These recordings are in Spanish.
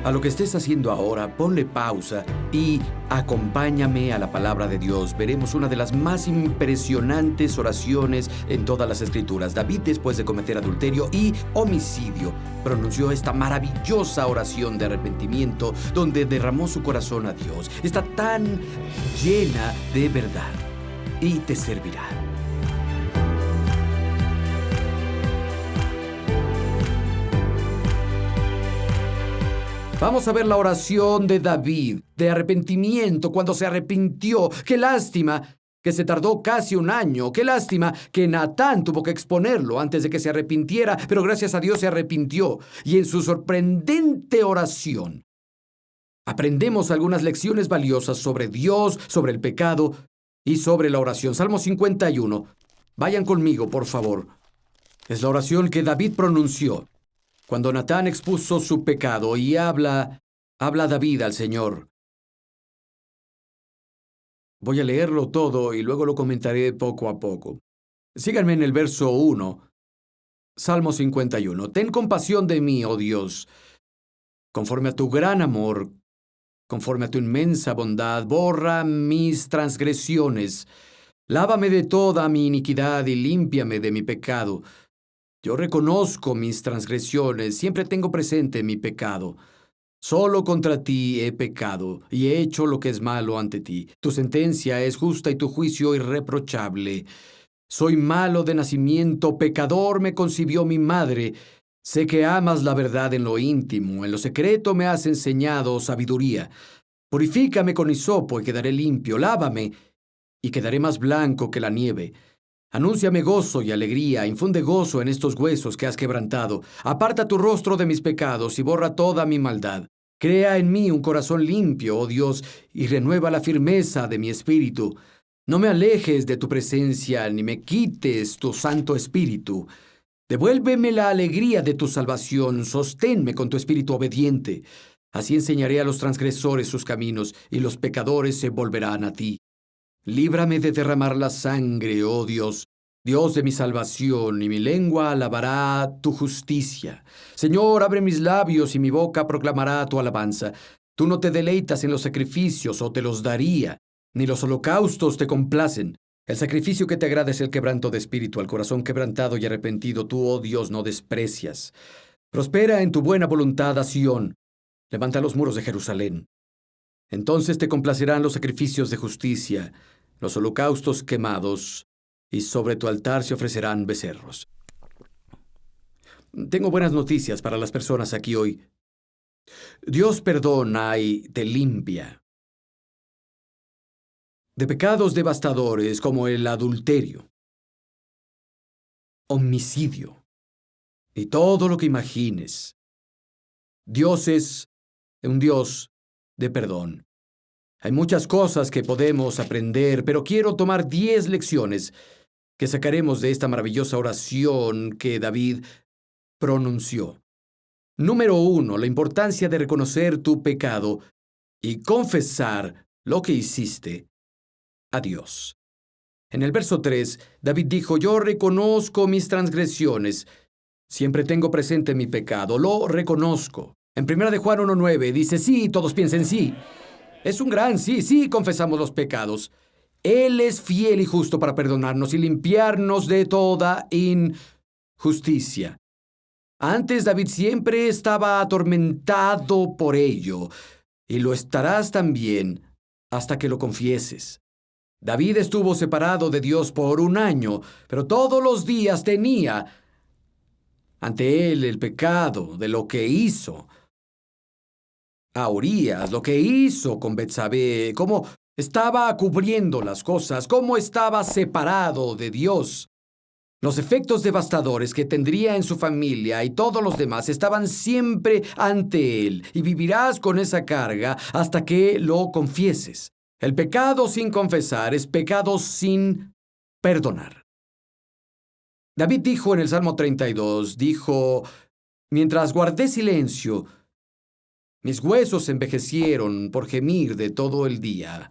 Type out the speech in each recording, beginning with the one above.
A lo que estés haciendo ahora, ponle pausa y acompáñame a la palabra de Dios. Veremos una de las más impresionantes oraciones en todas las Escrituras. David, después de cometer adulterio y homicidio, pronunció esta maravillosa oración de arrepentimiento donde derramó su corazón a Dios. Está tan llena de verdad y te servirá. Vamos a ver la oración de David, de arrepentimiento, cuando se arrepintió. ¡Qué lástima que se tardó casi un año! ¡Qué lástima que Natán tuvo que exponerlo antes de que se arrepintiera! Pero gracias a Dios se arrepintió. Y en su sorprendente oración, aprendemos algunas lecciones valiosas sobre Dios, sobre el pecado y sobre la oración. Salmo 51. Vayan conmigo, por favor. Es la oración que David pronunció cuando Natán expuso su pecado y habla David al Señor. Voy a leerlo todo y luego lo comentaré poco a poco. Síganme en el verso 1, Salmo 51. Ten compasión de mí, oh Dios, conforme a tu gran amor, conforme a tu inmensa bondad, borra mis transgresiones. Lávame de toda mi iniquidad y límpiame de mi pecado. Yo reconozco mis transgresiones, siempre tengo presente mi pecado. Solo contra ti he pecado y he hecho lo que es malo ante ti. Tu sentencia es justa y tu juicio irreprochable. Soy malo de nacimiento, pecador me concibió mi madre. Sé que amas la verdad en lo íntimo, en lo secreto me has enseñado sabiduría. Purifícame con hisopo y quedaré limpio, lávame y quedaré más blanco que la nieve. Anúnciame gozo y alegría, infunde gozo en estos huesos que has quebrantado. Aparta tu rostro de mis pecados y borra toda mi maldad. Crea en mí un corazón limpio, oh Dios, y renueva la firmeza de mi espíritu. No me alejes de tu presencia, ni me quites tu Santo Espíritu. Devuélveme la alegría de tu salvación, sosténme con tu espíritu obediente. Así enseñaré a los transgresores sus caminos, y los pecadores se volverán a ti. Líbrame de derramar la sangre, oh Dios, Dios de mi salvación, y mi lengua alabará tu justicia. Señor, abre mis labios y mi boca proclamará tu alabanza. Tú no te deleitas en los sacrificios, o te los daría, ni los holocaustos te complacen. El sacrificio que te agrada es el quebranto de espíritu, al corazón quebrantado y arrepentido, tú, oh Dios, no desprecias. Prospera en tu buena voluntad a Sión. Levanta los muros de Jerusalén. Entonces te complacerán los sacrificios de justicia, los holocaustos quemados, y sobre tu altar se ofrecerán becerros. Tengo buenas noticias para las personas aquí hoy. Dios perdona y te limpia de pecados devastadores como el adulterio, homicidio y todo lo que imagines. Dios es un Dios de perdón. Hay muchas cosas que podemos aprender, pero quiero tomar 10 lecciones que sacaremos de esta maravillosa oración que David pronunció. Número 1, la importancia de reconocer tu pecado y confesar lo que hiciste a Dios. En el verso 3, David dijo, yo reconozco mis transgresiones, siempre tengo presente mi pecado, lo reconozco. En 1 de Juan 1:9 dice, sí, todos piensen sí. Es un gran sí, confesamos los pecados. Él es fiel y justo para perdonarnos y limpiarnos de toda injusticia. Antes David siempre estaba atormentado por ello, y lo estarás también hasta que lo confieses. David estuvo separado de Dios por un año, pero todos los días tenía ante él el pecado de lo que hizo a Urías, lo que hizo con Betsabé, cómo estaba cubriendo las cosas, cómo estaba separado de Dios. Los efectos devastadores que tendría en su familia y todos los demás estaban siempre ante él, y vivirás con esa carga hasta que lo confieses. El pecado sin confesar es pecado sin perdonar. David dijo en el Salmo 32, mientras guardé silencio, mis huesos envejecieron por gemir de todo el día.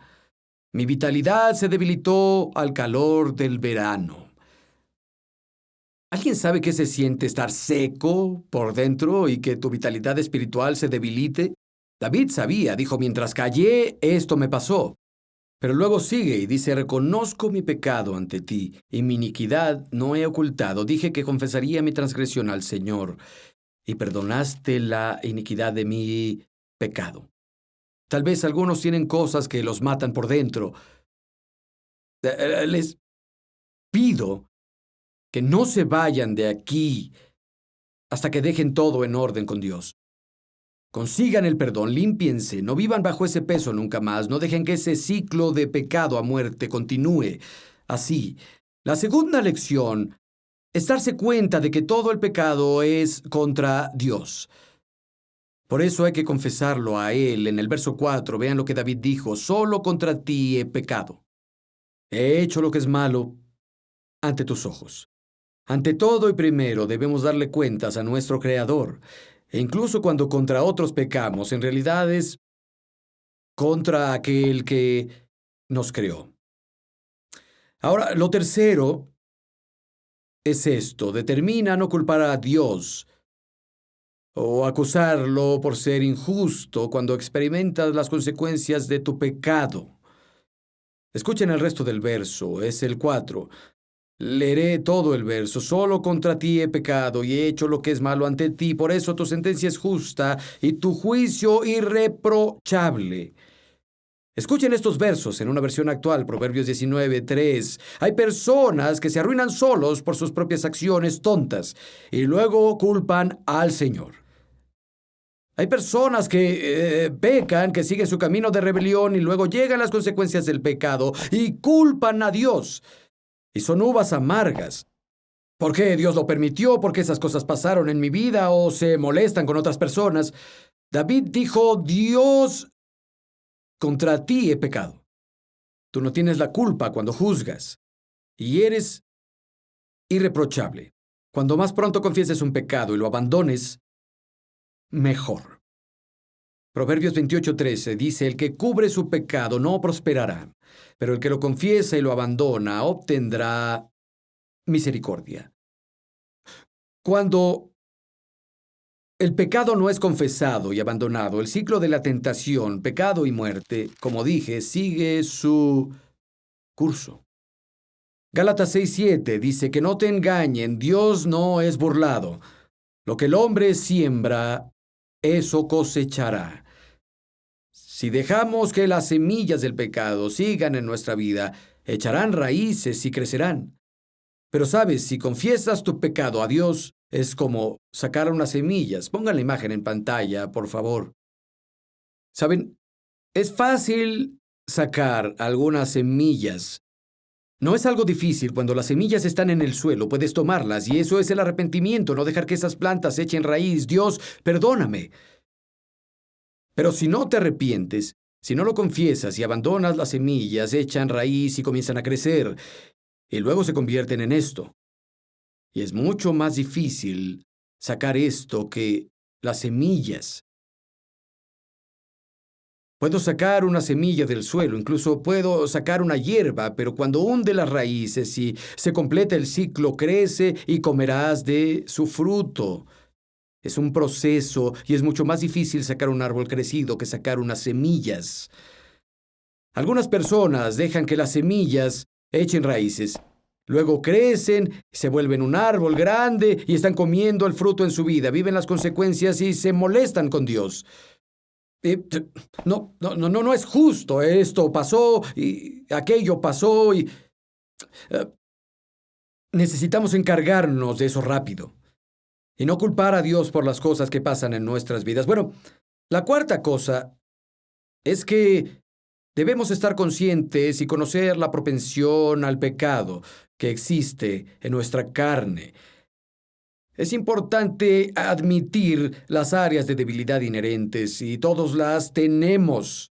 Mi vitalidad se debilitó al calor del verano. ¿Alguien sabe qué se siente estar seco por dentro y que tu vitalidad espiritual se debilite? David sabía, dijo, mientras callé, esto me pasó. Pero luego sigue y dice, reconozco mi pecado ante ti, y mi iniquidad no he ocultado. Dije que confesaría mi transgresión al Señor, y perdonaste la iniquidad de mi pecado. Tal vez algunos tienen cosas que los matan por dentro. Les pido que no se vayan de aquí hasta que dejen todo en orden con Dios. Consigan el perdón, límpiense, no vivan bajo ese peso nunca más, no dejen que ese ciclo de pecado a muerte continúe así. La segunda lección es darse cuenta de que todo el pecado es contra Dios. Por eso hay que confesarlo a Él. En el verso 4, vean lo que David dijo, solo contra ti he pecado. He hecho lo que es malo ante tus ojos. Ante todo y primero debemos darle cuentas a nuestro Creador. E incluso cuando contra otros pecamos, en realidad es contra aquel que nos creó. Ahora, lo tercero es esto. Determina no culpar a Dios o acusarlo por ser injusto cuando experimentas las consecuencias de tu pecado. Escuchen el resto del verso, es el 4. Leeré todo el verso. Solo contra ti he pecado y he hecho lo que es malo ante ti. Por eso tu sentencia es justa y tu juicio irreprochable. Escuchen estos versos en una versión actual, Proverbios 19:3. Hay personas que se arruinan solos por sus propias acciones tontas y luego culpan al Señor. Hay personas que pecan, que siguen su camino de rebelión y luego llegan las consecuencias del pecado y culpan a Dios. Y son uvas amargas. ¿Por qué Dios lo permitió? ¿Por qué esas cosas pasaron en mi vida? ¿O se molestan con otras personas? David dijo, Dios, contra ti he pecado. Tú no tienes la culpa cuando juzgas. Y eres irreprochable. Cuando más pronto confieses un pecado y lo abandones, mejor. Proverbios 28:13 dice, el que cubre su pecado no prosperará, pero el que lo confiesa y lo abandona obtendrá misericordia. Cuando el pecado no es confesado y abandonado, el ciclo de la tentación, pecado y muerte, como dije, sigue su curso. Gálatas 6:7 dice que no te engañen, Dios no es burlado. Lo que el hombre siembra, eso cosechará. Si dejamos que las semillas del pecado sigan en nuestra vida, echarán raíces y crecerán. Pero sabes, si confiesas tu pecado a Dios, es como sacar unas semillas. Pongan la imagen en pantalla, por favor. Saben, es fácil sacar algunas semillas. No es algo difícil cuando las semillas están en el suelo, puedes tomarlas, y eso es el arrepentimiento, no dejar que esas plantas echen raíz. Dios, perdóname. Pero si no te arrepientes, si no lo confiesas y abandonas las semillas, echan raíz y comienzan a crecer, y luego se convierten en esto. Y es mucho más difícil sacar esto que las semillas. Puedo sacar una semilla del suelo, incluso puedo sacar una hierba, pero cuando hunde las raíces y se completa el ciclo, crece y comerás de su fruto. Es un proceso y es mucho más difícil sacar un árbol crecido que sacar unas semillas. Algunas personas dejan que las semillas echen raíces. Luego crecen, se vuelven un árbol grande y están comiendo el fruto en su vida. Viven las consecuencias y se molestan con Dios. No es justo. Esto pasó y aquello pasó y necesitamos encargarnos de eso rápido. Y no culpar a Dios por las cosas que pasan en nuestras vidas. Bueno, la cuarta cosa es que debemos estar conscientes y conocer la propensión al pecado que existe en nuestra carne. Es importante admitir las áreas de debilidad inherentes y todos las tenemos.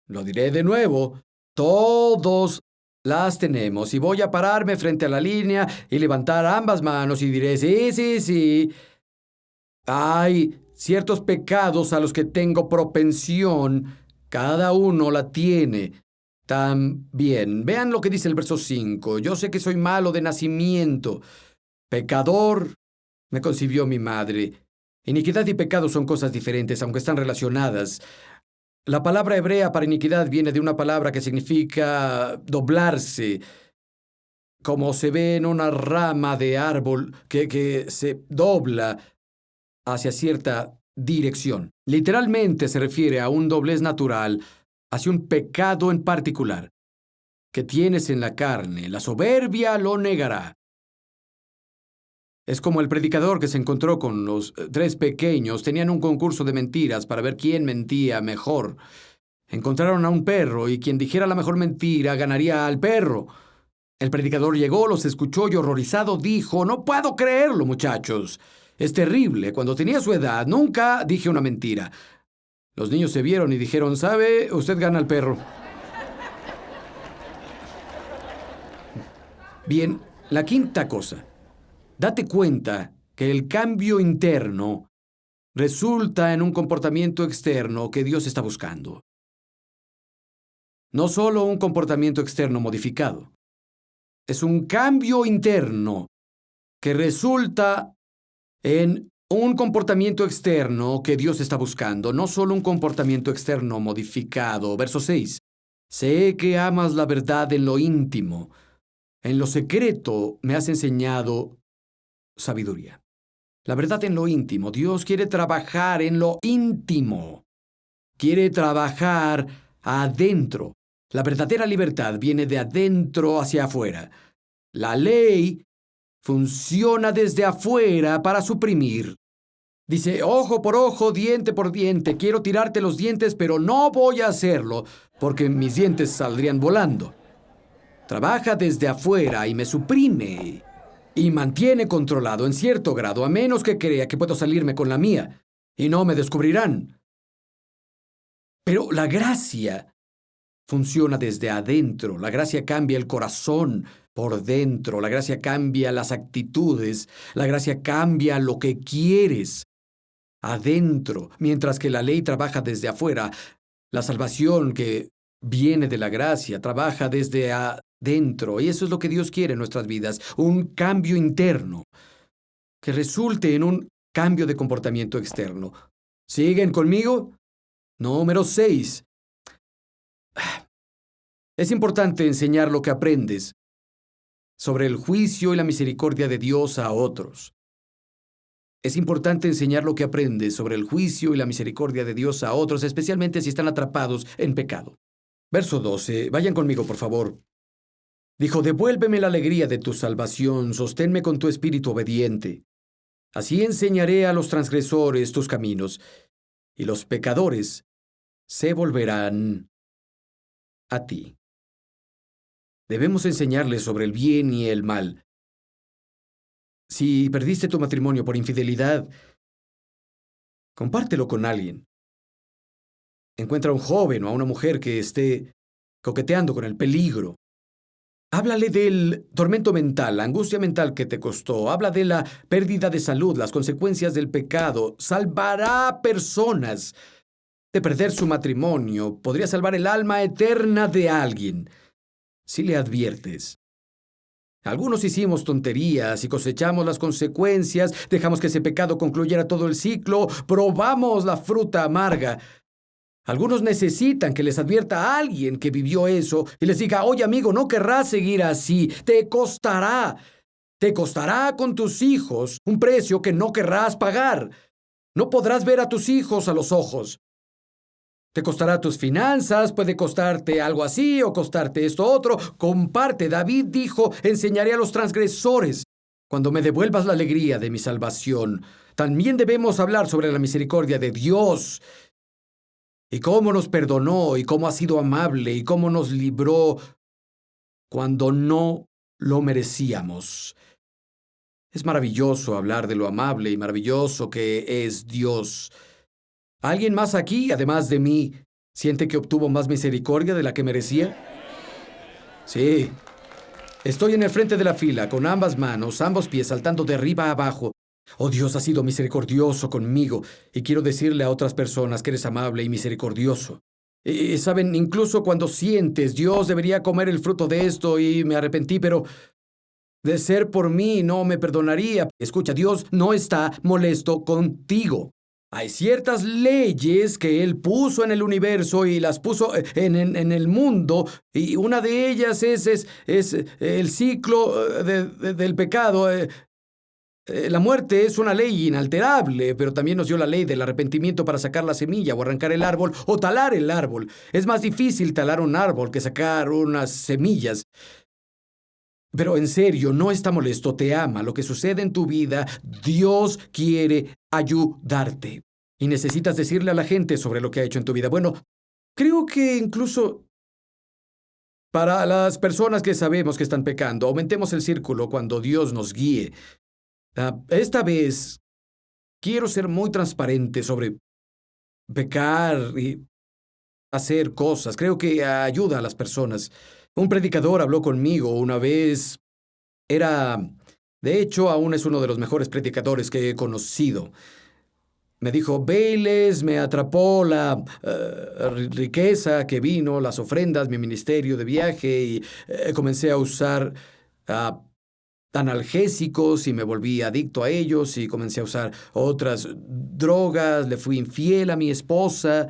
Lo diré de nuevo, todos las tenemos y voy a pararme frente a la línea y levantar ambas manos y diré, sí. Hay ciertos pecados a los que tengo propensión. Cada uno la tiene también. Vean lo que dice el verso 5. Yo sé que soy malo de nacimiento. Pecador me concibió mi madre. Iniquidad y pecado son cosas diferentes, aunque están relacionadas. La palabra hebrea para iniquidad viene de una palabra que significa doblarse, como se ve en una rama de árbol que se dobla hacia cierta dirección. Literalmente se refiere a un doblez natural hacia un pecado en particular que tienes en la carne. La soberbia lo negará. Es como el predicador que se encontró con los tres pequeños. Tenían un concurso de mentiras para ver quién mentía mejor. Encontraron a un perro y quien dijera la mejor mentira ganaría al perro. El predicador llegó, los escuchó y horrorizado dijo: «No puedo creerlo, muchachos. Es terrible. Cuando tenía su edad, nunca dije una mentira». Los niños se vieron y dijeron: «¿Sabe? Usted gana al perro». Bien, la quinta cosa. Date cuenta que el cambio interno resulta en un comportamiento externo que Dios está buscando. No solo un comportamiento externo modificado. Es un cambio interno que resulta en un comportamiento externo que Dios está buscando, no solo un comportamiento externo modificado. Verso 6. Sé que amas la verdad en lo íntimo. En lo secreto me has enseñado sabiduría. La verdad en lo íntimo. Dios quiere trabajar en lo íntimo. Quiere trabajar adentro. La verdadera libertad viene de adentro hacia afuera. La ley funciona desde afuera para suprimir. Dice: ojo por ojo, diente por diente. Quiero tirarte los dientes, pero no voy a hacerlo porque mis dientes saldrían volando. Trabaja desde afuera y me suprime y mantiene controlado en cierto grado, a menos que crea que puedo salirme con la mía y no me descubrirán. Pero la gracia funciona desde adentro. La gracia cambia el corazón por dentro. La gracia cambia las actitudes. La gracia cambia lo que quieres adentro, mientras que la ley trabaja desde afuera. La salvación que viene de la gracia trabaja desde adentro. Y eso es lo que Dios quiere en nuestras vidas. Un cambio interno que resulte en un cambio de comportamiento externo. ¿Siguen conmigo? Número 6. Es importante enseñar lo que aprendes sobre el juicio y la misericordia de Dios a otros. Es importante enseñar lo que aprendes sobre el juicio y la misericordia de Dios a otros, especialmente si están atrapados en pecado. Verso 12. Vayan conmigo, por favor. Dijo: devuélveme la alegría de tu salvación, sosténme con tu espíritu obediente. Así enseñaré a los transgresores tus caminos, y los pecadores se volverán a ti. Debemos enseñarles sobre el bien y el mal. Si perdiste tu matrimonio por infidelidad, compártelo con alguien. Encuentra a un joven o a una mujer que esté coqueteando con el peligro. Háblale del tormento mental, la angustia mental que te costó. Habla de la pérdida de salud, las consecuencias del pecado. Salvará personas de perder su matrimonio. Podría salvar el alma eterna de alguien si le adviertes. Algunos hicimos tonterías y cosechamos las consecuencias, dejamos que ese pecado concluyera todo el ciclo, probamos la fruta amarga. Algunos necesitan que les advierta a alguien que vivió eso y les diga: oye, amigo, no querrás seguir así, te costará con tus hijos un precio que no querrás pagar. No podrás ver a tus hijos a los ojos. Te costará tus finanzas, puede costarte algo así o costarte esto otro. Comparte. David dijo: enseñaré a los transgresores. Cuando me devuelvas la alegría de mi salvación. También debemos hablar sobre la misericordia de Dios y cómo nos perdonó y cómo ha sido amable y cómo nos libró cuando no lo merecíamos. Es maravilloso hablar de lo amable y maravilloso que es Dios. ¿Alguien más aquí, además de mí, siente que obtuvo más misericordia de la que merecía? Sí. Estoy en el frente de la fila, con ambas manos, ambos pies saltando de arriba a abajo. Oh, Dios ha sido misericordioso conmigo, y quiero decirle a otras personas que eres amable y misericordioso. Saben, incluso cuando sientes: Dios, debería comer el fruto de esto y me arrepentí, pero De ser por mí, no me perdonaría. Escucha, Dios no está molesto contigo. Hay ciertas leyes que Él puso en el universo y las puso en el mundo, y una de ellas es el ciclo del pecado. La muerte es una ley inalterable, pero también nos dio la ley del arrepentimiento para sacar la semilla o arrancar el árbol o talar el árbol. Es más difícil talar un árbol que sacar unas semillas. Pero en serio, no está molesto, te ama. Lo que sucede en tu vida, Dios quiere ayudarte. Y necesitas decirle a la gente sobre lo que ha hecho en tu vida. Bueno, creo que incluso para las personas que sabemos que están pecando, aumentemos el círculo cuando Dios nos guíe. Esta vez quiero ser muy transparente sobre pecar y hacer cosas. Creo que ayuda a las personas. Un predicador habló conmigo una vez. De hecho, aún es uno de los mejores predicadores que he conocido. Me dijo, Bayless, me atrapó la riqueza que vino, las ofrendas, mi ministerio de viaje, y comencé a usar ah, analgésicos y me volví adicto a ellos y comencé a usar otras drogas, le fui infiel a mi esposa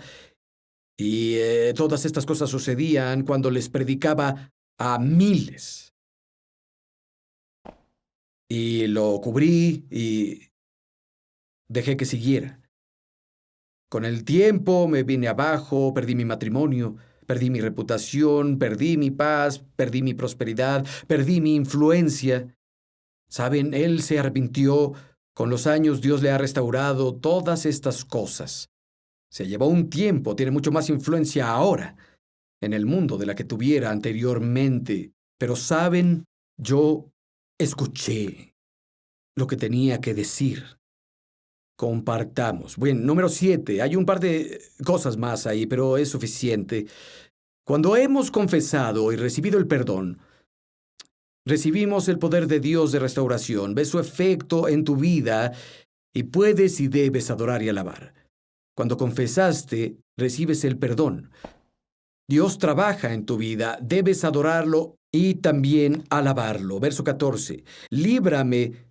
y todas estas cosas sucedían cuando les predicaba a miles. Y lo cubrí y dejé que siguiera. Con el tiempo me vine abajo, perdí mi matrimonio, perdí mi reputación, perdí mi paz, perdí mi prosperidad, perdí mi influencia. Saben, él se arrepintió. Con los años Dios le ha restaurado todas estas cosas. Se llevó un tiempo, tiene mucho más influencia ahora en el mundo de la que tuviera anteriormente. Pero saben, yo escuché lo que tenía que decir. Compartamos. Bueno, número 7. Hay un par de cosas más ahí, pero es suficiente. Cuando hemos confesado y recibido el perdón, recibimos el poder de Dios de restauración. Ves su efecto en tu vida y puedes y debes adorar y alabar. Cuando confesaste, recibes el perdón. Dios trabaja en tu vida, debes adorarlo y también alabarlo. Verso 14. Líbrame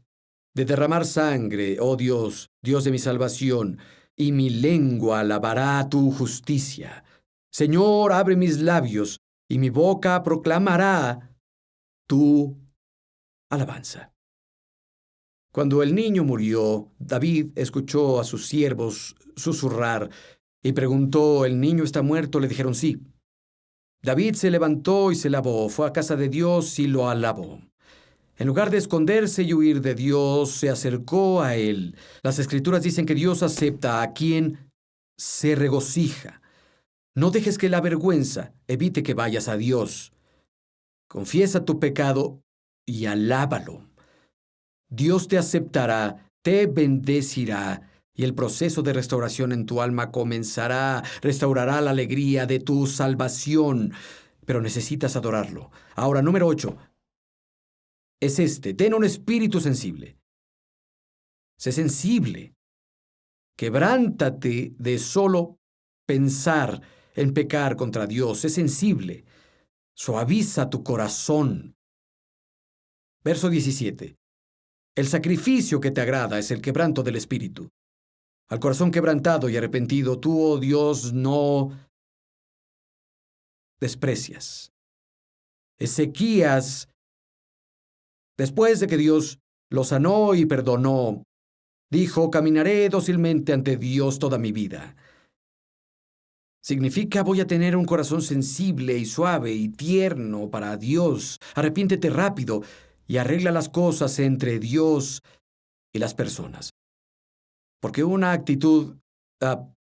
de derramar sangre, oh Dios, Dios de mi salvación, y mi lengua alabará tu justicia. Señor, abre mis labios, y mi boca proclamará tu alabanza. Cuando el niño murió, David escuchó a sus siervos susurrar y preguntó, ¿el niño está muerto? Le dijeron sí. David se levantó y se lavó, fue a casa de Dios y lo alabó. En lugar de esconderse y huir de Dios, se acercó a Él. Las Escrituras dicen que Dios acepta a quien se regocija. No dejes que la vergüenza evite que vayas a Dios. Confiesa tu pecado y alábalo. Dios te aceptará, te bendecirá y el proceso de restauración en tu alma comenzará. Restaurará la alegría de tu salvación. Pero necesitas adorarlo. Ahora, número 8. Es este. Ten un espíritu sensible. Sé sensible. Quebrántate de solo pensar en pecar contra Dios. Sé sensible. Suaviza tu corazón. Verso 17. El sacrificio que te agrada es el quebranto del espíritu. Al corazón quebrantado y arrepentido, tú, oh Dios, no desprecias. Ezequías, después de que Dios lo sanó y perdonó, dijo, caminaré dócilmente ante Dios toda mi vida. Significa voy a tener un corazón sensible y suave y tierno para Dios. Arrepiéntete rápido y arregla las cosas entre Dios y las personas. Porque una actitud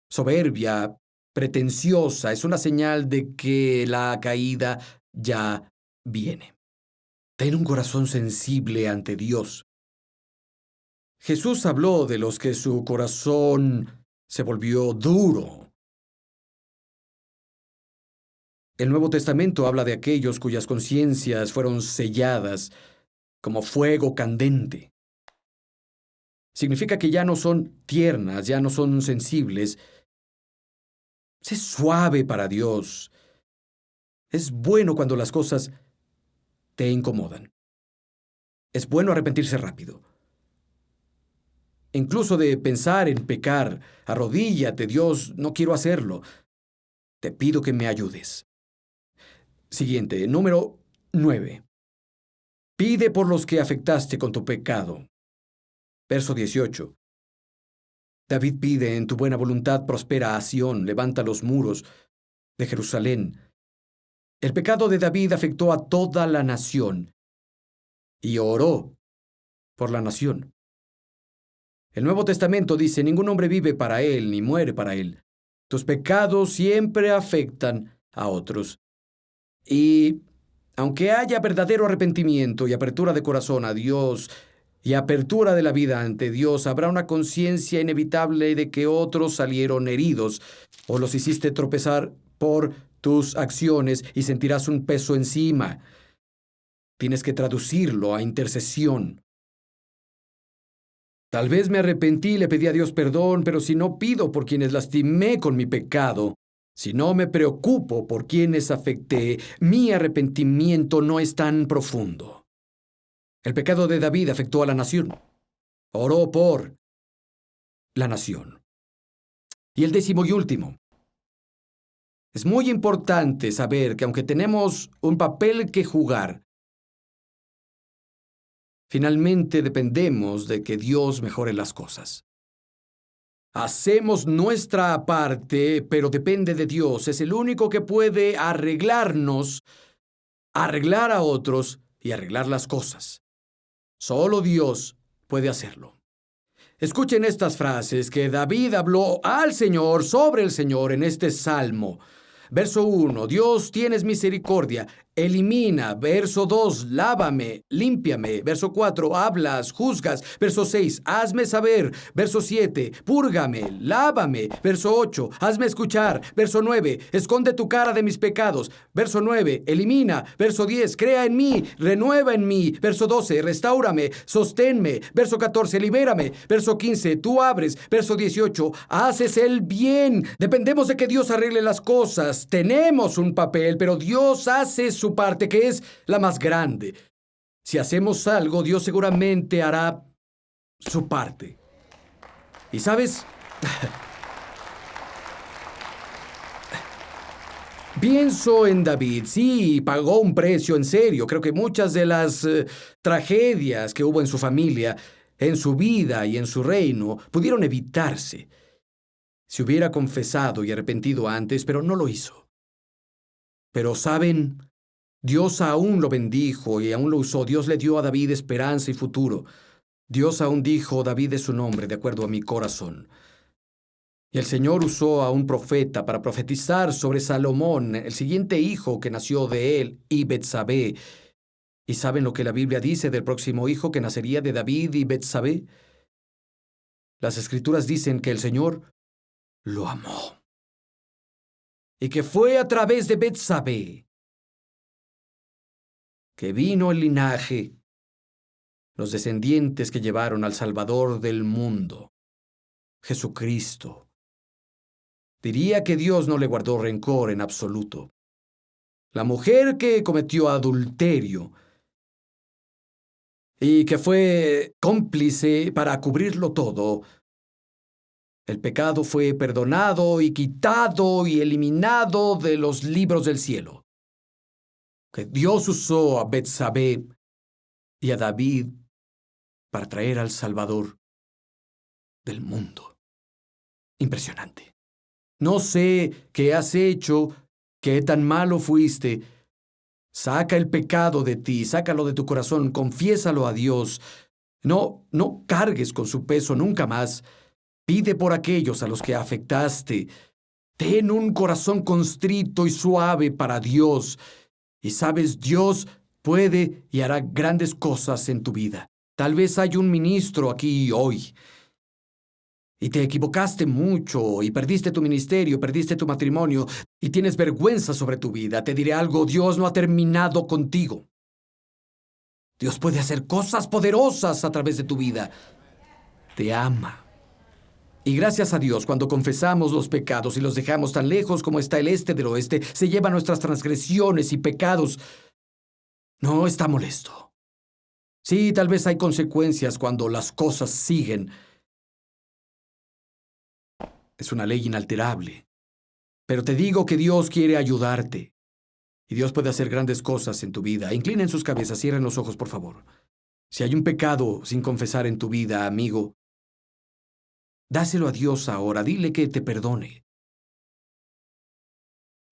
soberbia, pretenciosa, es una señal de que la caída ya viene. Ten un corazón sensible ante Dios. Jesús habló de los que su corazón se volvió duro. El Nuevo Testamento habla de aquellos cuyas conciencias fueron selladas como fuego candente. Significa que ya no son tiernas, ya no son sensibles. Sé suave para Dios. Es bueno cuando las cosas te incomodan. Es bueno arrepentirse rápido. Incluso de pensar en pecar, arrodíllate, Dios, no quiero hacerlo. Te pido que me ayudes. Siguiente, número 9. Pide por los que afectaste con tu pecado. Verso 18. David pide, en tu buena voluntad prospera a Sión, levanta los muros de Jerusalén. El pecado de David afectó a toda la nación y oró por la nación. El Nuevo Testamento dice, ningún hombre vive para él ni muere para él. Tus pecados siempre afectan a otros. Y aunque haya verdadero arrepentimiento y apertura de corazón a Dios y apertura de la vida ante Dios, habrá una conciencia inevitable de que otros salieron heridos o los hiciste tropezar por tus acciones y sentirás un peso encima. Tienes que traducirlo a intercesión. Tal vez me arrepentí y le pedí a Dios perdón, pero si no pido por quienes lastimé con mi pecado, si no me preocupo por quienes afecté, mi arrepentimiento no es tan profundo. El pecado de David afectó a la nación. Oró por la nación. Y el 10º y último. Es muy importante saber que aunque tenemos un papel que jugar, finalmente dependemos de que Dios mejore las cosas. Hacemos nuestra parte, pero depende de Dios. Es el único que puede arreglarnos, arreglar a otros y arreglar las cosas. Solo Dios puede hacerlo. Escuchen estas frases que David habló al Señor, sobre el Señor, en este salmo. Verso 1, Dios, tienes misericordia, elimina. Verso 2, lávame, límpiame. Verso 4, hablas, juzgas. Verso 6, hazme saber. Verso 7, púrgame, lávame. Verso 8, hazme escuchar. Verso 9, esconde tu cara de mis pecados. Verso 9, elimina. Verso 10, crea en mí, renueva en mí. Verso 12, restáurame, sosténme. Verso 14, libérame. Verso 15, tú abres. Verso 18, haces el bien. Dependemos de que Dios arregle las cosas. Tenemos un papel, pero Dios hace su parte, que es la más grande. Si hacemos algo, Dios seguramente hará su parte. Y ¿sabes? Pienso en David. Sí, pagó un precio, en serio. Creo que muchas de las tragedias que hubo en su familia, en su vida y en su reino, pudieron evitarse si hubiera confesado y arrepentido antes, pero no lo hizo. Pero, ¿saben? Dios aún lo bendijo y aún lo usó. Dios le dio a David esperanza y futuro. Dios aún dijo, David es su nombre, de acuerdo a mi corazón. Y el Señor usó a un profeta para profetizar sobre Salomón, el siguiente hijo que nació de él, y Betsabé. ¿Y saben lo que la Biblia dice del próximo hijo que nacería de David y Betsabé? Las Escrituras dicen que el Señor lo amó. Y que fue a través de Betsabé que vino el linaje, los descendientes que llevaron al Salvador del mundo, Jesucristo. Diría que Dios no le guardó rencor en absoluto. La mujer que cometió adulterio y que fue cómplice para cubrirlo todo, el pecado fue perdonado y quitado y eliminado de los libros del cielo. Que Dios usó a Betsabé y a David para traer al Salvador del mundo. Impresionante. No sé qué has hecho, qué tan malo fuiste. Saca el pecado de ti, sácalo de tu corazón, confiésalo a Dios. No cargues con su peso nunca más. Pide por aquellos a los que afectaste. Ten un corazón constrito y suave para Dios. Y sabes, Dios puede y hará grandes cosas en tu vida. Tal vez hay un ministro aquí hoy y te equivocaste mucho y perdiste tu ministerio, perdiste tu matrimonio y tienes vergüenza sobre tu vida. Te diré algo, Dios no ha terminado contigo. Dios puede hacer cosas poderosas a través de tu vida. Te ama. Y gracias a Dios, cuando confesamos los pecados y los dejamos tan lejos como está el este del oeste, se lleva nuestras transgresiones y pecados. No está molesto. Sí, tal vez hay consecuencias cuando las cosas siguen. Es una ley inalterable. Pero te digo que Dios quiere ayudarte. Y Dios puede hacer grandes cosas en tu vida. Inclinen sus cabezas, cierren los ojos, por favor. Si hay un pecado sin confesar en tu vida, amigo, dáselo a Dios ahora. Dile que te perdone.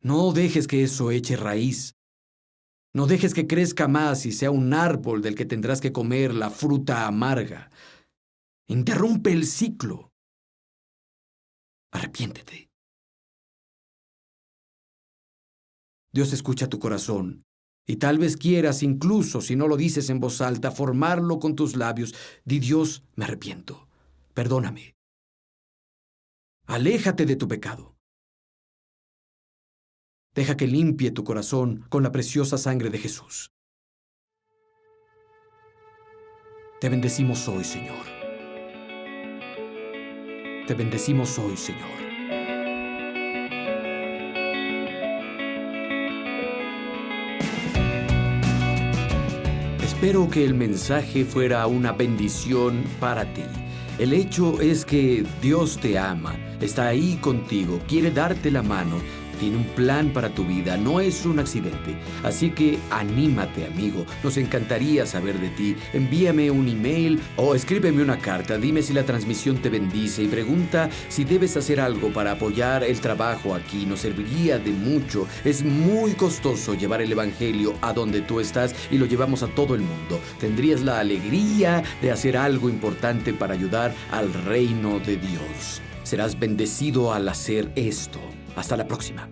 No dejes que eso eche raíz. No dejes que crezca más y sea un árbol del que tendrás que comer la fruta amarga. Interrumpe el ciclo. Arrepiéntete. Dios escucha tu corazón. Y tal vez quieras, incluso si no lo dices en voz alta, formarlo con tus labios. Di: Dios, me arrepiento. Perdóname. Aléjate de tu pecado. Deja que limpie tu corazón con la preciosa sangre de Jesús. Te bendecimos hoy, Señor. Te bendecimos hoy, Señor. Espero que el mensaje fuera una bendición para ti. El hecho es que Dios te ama, está ahí contigo, quiere darte la mano, tiene un plan para tu vida, no es un accidente. Así que anímate, amigo, nos encantaría saber de ti. Envíame un email o escríbeme una carta, dime si la transmisión te bendice y pregunta si debes hacer algo para apoyar el trabajo aquí, nos serviría de mucho. Es muy costoso llevar el evangelio a donde tú estás y lo llevamos a todo el mundo. Tendrías la alegría de hacer algo importante para ayudar al reino de Dios. Serás bendecido al hacer esto. Hasta la próxima.